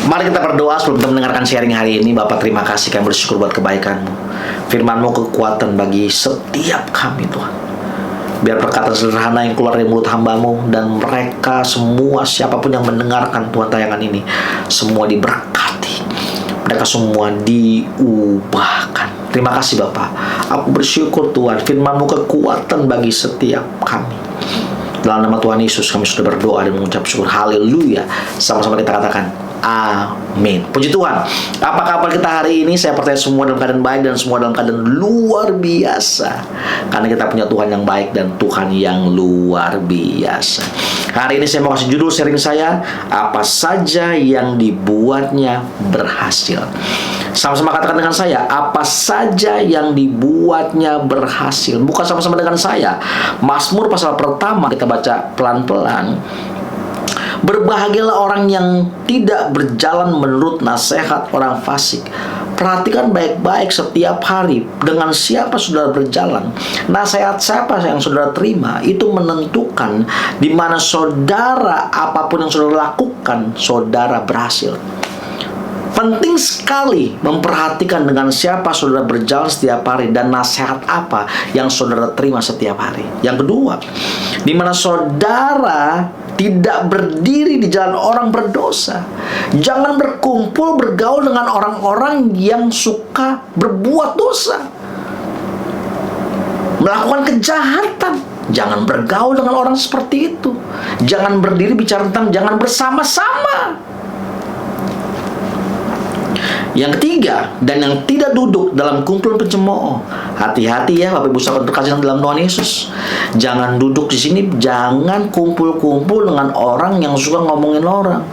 Mari kita berdoa sebelum kita mendengarkan sharing hari ini. Bapak, terima kasih, kami bersyukur buat kebaikan-Mu. Firman-Mu kekuatan bagi setiap kami, Tuhan. Biar perkataan sederhana yang keluar dari mulut hamba-Mu dan mereka semua, siapapun yang mendengarkan Tuhan tayangan ini, semua diberkati. Mereka semua diubahkan. Terima kasih Bapak. Aku bersyukur Tuhan, firman-Mu kekuatan bagi setiap kami. Dalam nama Tuhan Yesus kami sudah berdoa dan mengucap syukur. Haleluya. Sama-sama kita katakan amin. Puji Tuhan. Apa kabar kita hari ini? Saya percaya semua dalam keadaan baik dan semua dalam keadaan luar biasa. Karena kita punya Tuhan yang baik dan Tuhan yang luar biasa. Hari ini saya mau kasih judul sharing saya, apa saja yang dibuatnya berhasil. Sama-sama katakan dengan saya, apa saja yang dibuatnya berhasil. Bukan sama-sama dengan saya. Mazmur pasal pertama kita baca pelan-pelan. Berbahagialah orang yang tidak berjalan menurut nasihat orang fasik. Perhatikan baik-baik setiap hari dengan siapa saudara berjalan. Nasihat siapa yang saudara terima itu menentukan di mana saudara, apapun yang saudara lakukan, saudara berhasil. Penting sekali memperhatikan dengan siapa saudara berjalan setiap hari dan nasihat apa yang saudara terima setiap hari. Yang kedua, di mana saudara tidak berdiri di jalan orang berdosa. Jangan berkumpul bergaul dengan orang-orang yang suka berbuat dosa, melakukan kejahatan. Jangan bergaul dengan orang seperti itu. Jangan berdiri bicara tentang jangan bersama-sama. Yang ketiga, dan yang tidak duduk dalam kumpulan pencemooh. Hati-hati ya Bapak Ibu saudara terkasih dalam Tuhan Yesus. Jangan duduk di sini, jangan kumpul-kumpul dengan orang yang suka ngomongin orang,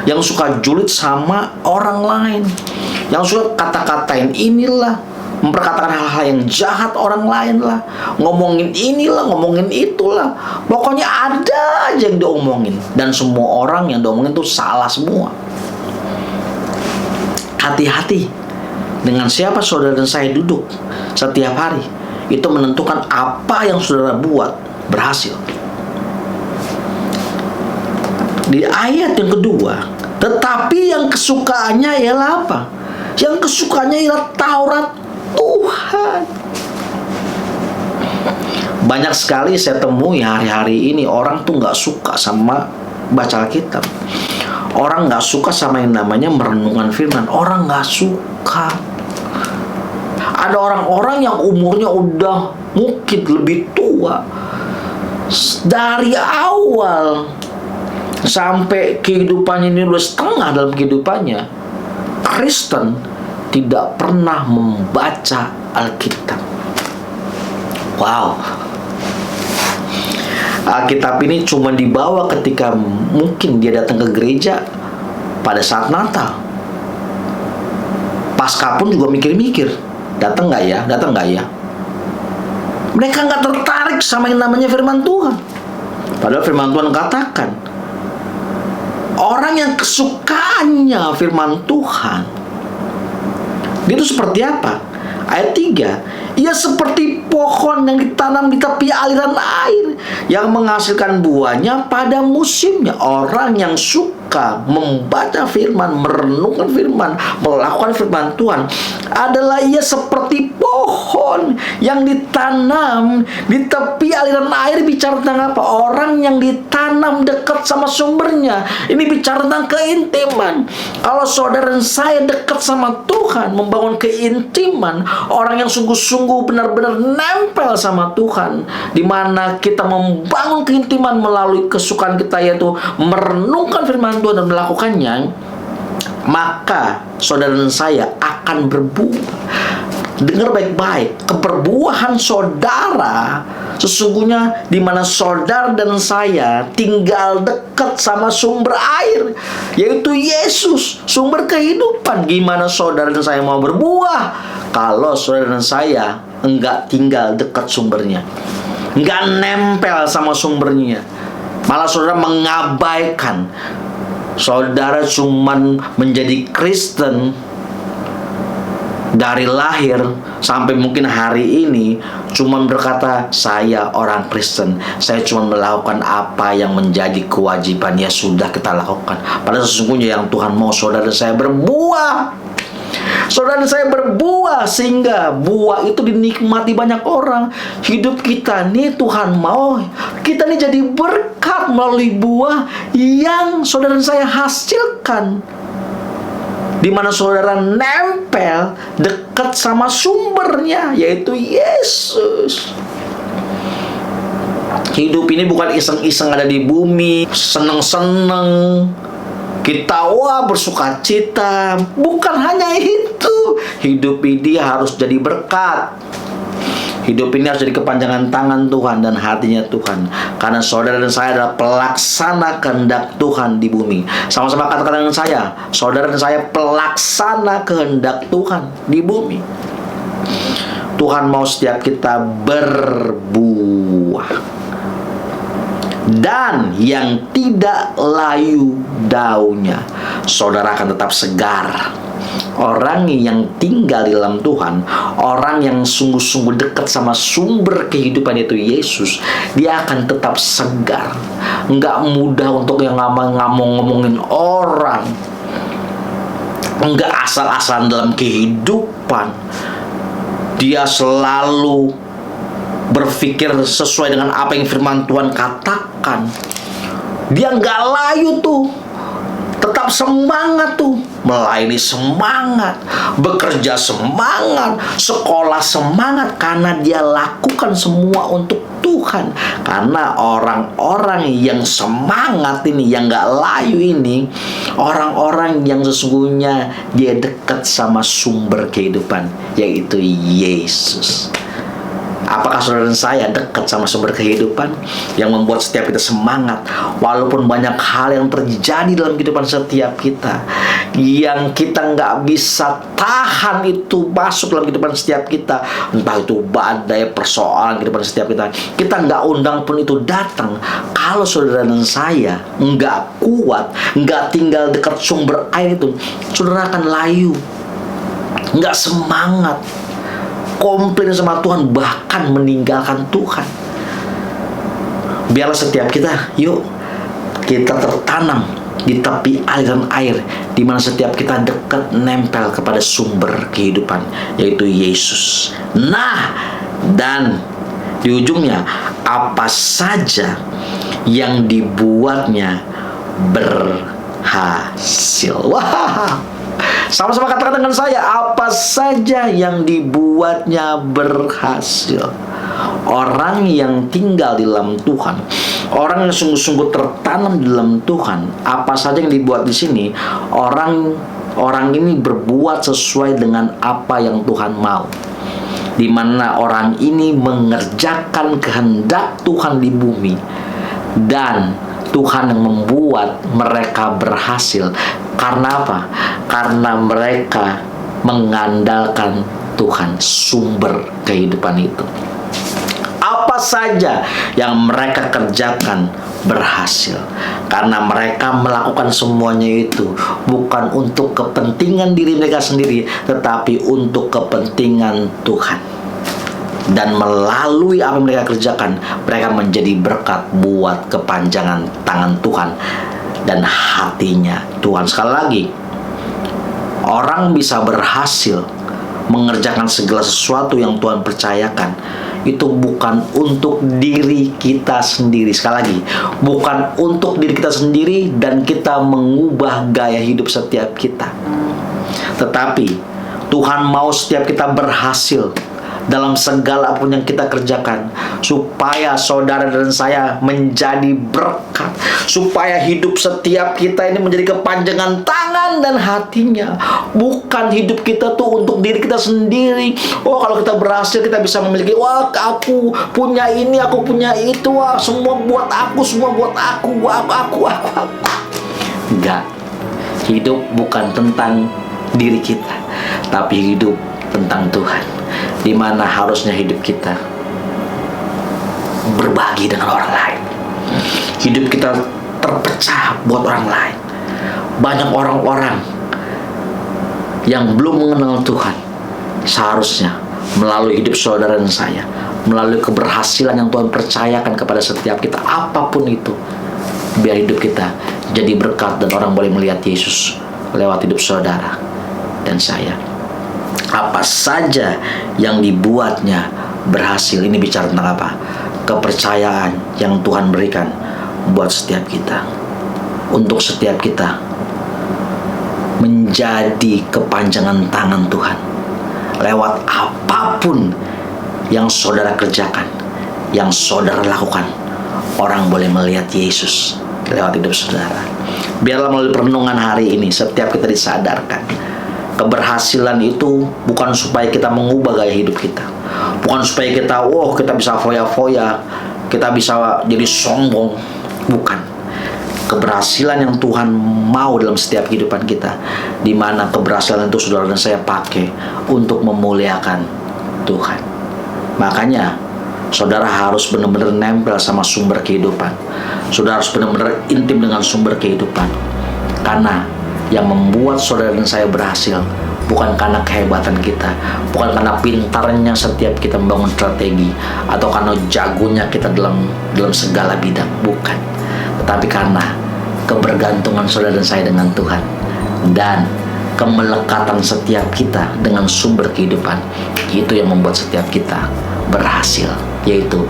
yang suka julid sama orang lain, yang suka kata-katain inilah, memperkatakan hal-hal yang jahat orang lain lah, ngomongin inilah, ngomongin itulah. Pokoknya ada aja yang diomongin, dan semua orang yang diomongin itu salah semua. Hati-hati dengan siapa saudara dan saya duduk setiap hari. Itu menentukan apa yang saudara buat berhasil. Di ayat yang kedua, tetapi yang kesukaannya ialah apa? Yang kesukaannya ialah Taurat Tuhan. Banyak sekali saya temui hari-hari ini orang tuh gak suka sama baca Alkitab. Orang gak suka sama yang namanya merenungkan firman. Orang gak suka. Ada orang-orang yang umurnya udah mungkin lebih tua, dari awal sampai kehidupannya ini udah setengah dalam kehidupannya Kristen, tidak pernah membaca Alkitab. Wow. Alkitab ini cuma dibawa ketika mungkin dia datang ke gereja pada saat Natal. Pasca pun juga mikir-mikir, datang nggak ya, datang nggak ya. Mereka nggak tertarik sama yang namanya firman Tuhan. Padahal firman Tuhan katakan, orang yang kesukaannya firman Tuhan, dia itu seperti apa? Ayat 3, ia seperti pohon yang ditanam di tepi aliran air, yang menghasilkan buahnya pada musimnya. Orang yang suka membaca firman, merenungkan firman, melakukan firman Tuhan, adalah ia seperti pohon yang ditanam di tepi aliran air. Bicara tentang apa? Orang yang ditanam dekat sama sumbernya. Ini bicara tentang keintiman. Kalau saudara dan saya dekat sama Tuhan, membangun keintiman, orang yang sungguh-sungguh benar-benar nempel sama Tuhan, di mana kita membangun keintiman melalui kesukaan kita, yaitu merenungkan firman Tuhan dan melakukannya, maka saudara dan saya akan berbuah. Dengar baik-baik, keberbuahan saudara sesungguhnya di mana saudara dan saya tinggal dekat sama sumber air, yaitu Yesus, sumber kehidupan. Gimana saudara dan saya mau berbuah kalau saudara dan saya enggak tinggal dekat sumbernya, enggak nempel sama sumbernya, malah saudara mengabaikan. Saudara cuman menjadi Kristen dari lahir sampai mungkin hari ini cuma berkata, saya orang Kristen, saya cuma melakukan apa yang menjadi kewajiban, ya sudah kita lakukan. Padahal sesungguhnya yang Tuhan mau saudara dan saya berbuah. Saudara dan saya berbuah sehingga buah itu dinikmati banyak orang. Hidup kita nih Tuhan mau kita nih jadi berkat melalui buah yang saudara dan saya hasilkan, di mana saudara nempel dekat sama sumbernya, yaitu Yesus. Hidup ini bukan iseng-iseng ada di bumi, seneng-seneng kita bersuka cita. Bukan hanya itu. Hidup ini harus jadi berkat. Hidup ini harus jadi kepanjangan tangan Tuhan dan hatinya Tuhan. Karena saudara dan saya adalah pelaksana kehendak Tuhan di bumi. Sama-sama katakan dengan saya, saudara dan saya pelaksana kehendak Tuhan di bumi. Tuhan mau setiap kita berbuah. Dan yang tidak layu daunnya, saudara akan tetap segar. Orang yang tinggal di dalam Tuhan, orang yang sungguh-sungguh dekat sama sumber kehidupan itu Yesus, dia akan tetap segar. Nggak mudah untuk yang ngomongin orang, nggak asal-asalan dalam kehidupan. Dia selalu berpikir sesuai dengan apa yang firman Tuhan katakan. Dia nggak layu tuh, tetap semangat tuh, melayani semangat, bekerja semangat, sekolah semangat, karena dia lakukan semua untuk Tuhan. Karena orang-orang yang semangat ini, yang nggak layu ini, orang-orang yang sesungguhnya dia dekat sama sumber kehidupan, yaitu Yesus. Apakah saudara dan saya dekat sama sumber kehidupan yang membuat setiap kita semangat, walaupun banyak hal yang terjadi dalam kehidupan setiap kita yang kita nggak bisa tahan itu masuk dalam kehidupan setiap kita, entah itu badai, persoalan kehidupan setiap kita nggak undang pun itu datang. Kalau saudara dan saya nggak kuat, nggak tinggal dekat sumber air itu, saudara akan layu, nggak semangat, komplain sama Tuhan, bahkan meninggalkan Tuhan. Biarlah setiap kita, yuk kita tertanam di tepi aliran air, di mana setiap kita dekat nempel kepada sumber kehidupan, yaitu Yesus. Nah, dan di ujungnya, apa saja yang dibuatnya berhasil. Wah, sama-sama katakan dengan saya, apa saja yang dibuatnya berhasil. Orang yang tinggal di dalam Tuhan, orang yang sungguh-sungguh tertanam di dalam Tuhan, apa saja yang dibuat di sini, orang ini berbuat sesuai dengan apa yang Tuhan mau. Di mana orang ini mengerjakan kehendak Tuhan di bumi, dan Tuhan yang membuat mereka berhasil. Karena apa? Karena mereka mengandalkan Tuhan, sumber kehidupan itu. Apa saja yang mereka kerjakan berhasil, karena mereka melakukan semuanya itu bukan untuk kepentingan diri mereka sendiri, tetapi untuk kepentingan Tuhan. Dan melalui apa yang mereka kerjakan, mereka menjadi berkat buat kepanjangan tangan Tuhan dan hatinya Tuhan. Sekali lagi, orang bisa berhasil mengerjakan segala sesuatu yang Tuhan percayakan, itu bukan untuk diri kita sendiri. Sekali lagi, bukan untuk diri kita sendiri dan kita mengubah gaya hidup setiap kita, tetapi Tuhan mau setiap kita berhasil dalam segala apapun yang kita kerjakan, supaya saudara dan saya menjadi berkat, supaya hidup setiap kita ini menjadi kepanjangan tangan dan hatinya. Bukan hidup kita tuh untuk diri kita sendiri. Oh, kalau kita berhasil, kita bisa memiliki, wah aku punya ini, aku punya itu, wah semua buat aku, semua buat aku. Enggak. Hidup bukan tentang diri kita, tapi hidup tentang Tuhan, di mana harusnya hidup kita berbagi dengan orang lain. Hidup kita terpecah buat orang lain. Banyak orang-orang yang belum mengenal Tuhan, seharusnya melalui hidup saudara dan saya, melalui keberhasilan yang Tuhan percayakan kepada setiap kita, apapun itu, biar hidup kita jadi berkat dan orang boleh melihat Yesus lewat hidup saudara dan saya. Apa saja yang dibuatnya berhasil, ini bicara tentang apa? Kepercayaan yang Tuhan berikan buat setiap kita, untuk setiap kita menjadi kepanjangan tangan Tuhan lewat apapun yang saudara kerjakan, yang saudara lakukan. Orang boleh melihat Yesus lewat hidup saudara. Biarlah melalui perenungan hari ini setiap kita disadarkan, keberhasilan itu bukan supaya kita mengubah gaya hidup kita, bukan supaya kita kita bisa foya-foya, kita bisa jadi sombong. Bukan. Keberhasilan yang Tuhan mau dalam setiap kehidupan kita, di mana keberhasilan itu saudara dan saya pakai untuk memuliakan Tuhan. Makanya saudara harus benar-benar nempel sama sumber kehidupan. Saudara harus benar-benar intim dengan sumber kehidupan. Karena yang membuat saudara dan saya berhasil bukan karena kehebatan kita, bukan karena pintarnya setiap kita membangun strategi, atau karena jagonya kita dalam segala bidang, bukan. Tetapi karena kebergantungan saudara dan saya dengan Tuhan, dan kemelekatan setiap kita dengan sumber kehidupan, itu yang membuat setiap kita berhasil, yaitu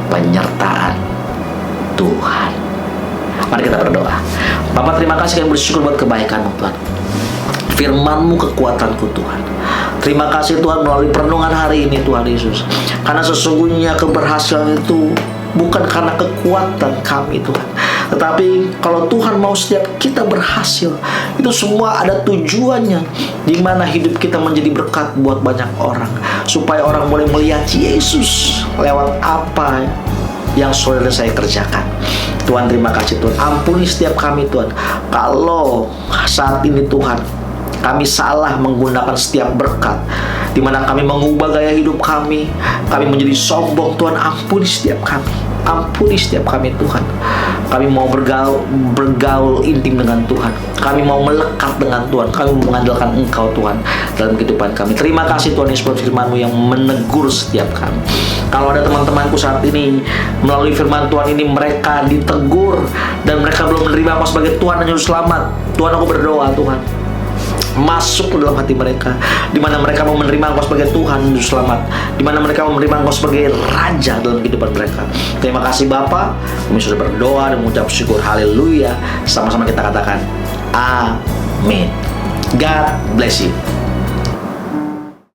penyertaan Tuhan. Mari kita berdoa. Bapa, terima kasih, kami bersyukur buat kebaikan-Mu Tuhan. Firman-Mu kekuatanku Tuhan. Terima kasih Tuhan melalui perenungan hari ini Tuhan Yesus. Karena sesungguhnya keberhasilan itu bukan karena kekuatan kami Tuhan, tetapi kalau Tuhan mau setiap kita berhasil, itu semua ada tujuannya, di mana hidup kita menjadi berkat buat banyak orang, supaya orang boleh melihat Yesus lewat apa yang saudara saya kerjakan. Tuhan, terima kasih Tuhan. Ampuni setiap kami Tuhan, kalau saat ini Tuhan kami salah menggunakan setiap berkat, di mana kami mengubah gaya hidup kami menjadi sombong. Tuhan, ampuni setiap kami. Ampuni setiap kami Tuhan. Kami mau bergaul intim dengan Tuhan. Kami mau melekat dengan Tuhan. Kami mengandalkan Engkau Tuhan dalam kehidupan kami. Terima kasih Tuhan Yesus buat firman-Mu yang menegur setiap kami. Kalau ada teman-temanku saat ini melalui firman Tuhan ini mereka ditegur dan mereka belum menerima Engkau sebagai Tuhan dan Juru Selamat, Tuhan, aku berdoa Tuhan, masuk ke dalam hati mereka, di mana mereka mau menerima Engkau sebagai Tuhan dan Juru Selamat, di mana mereka mau menerima Engkau sebagai Raja dalam kehidupan mereka. Terima kasih Bapa, kami sudah berdoa dan mengucap syukur. Haleluya. Sama-sama kita katakan amin. God bless you.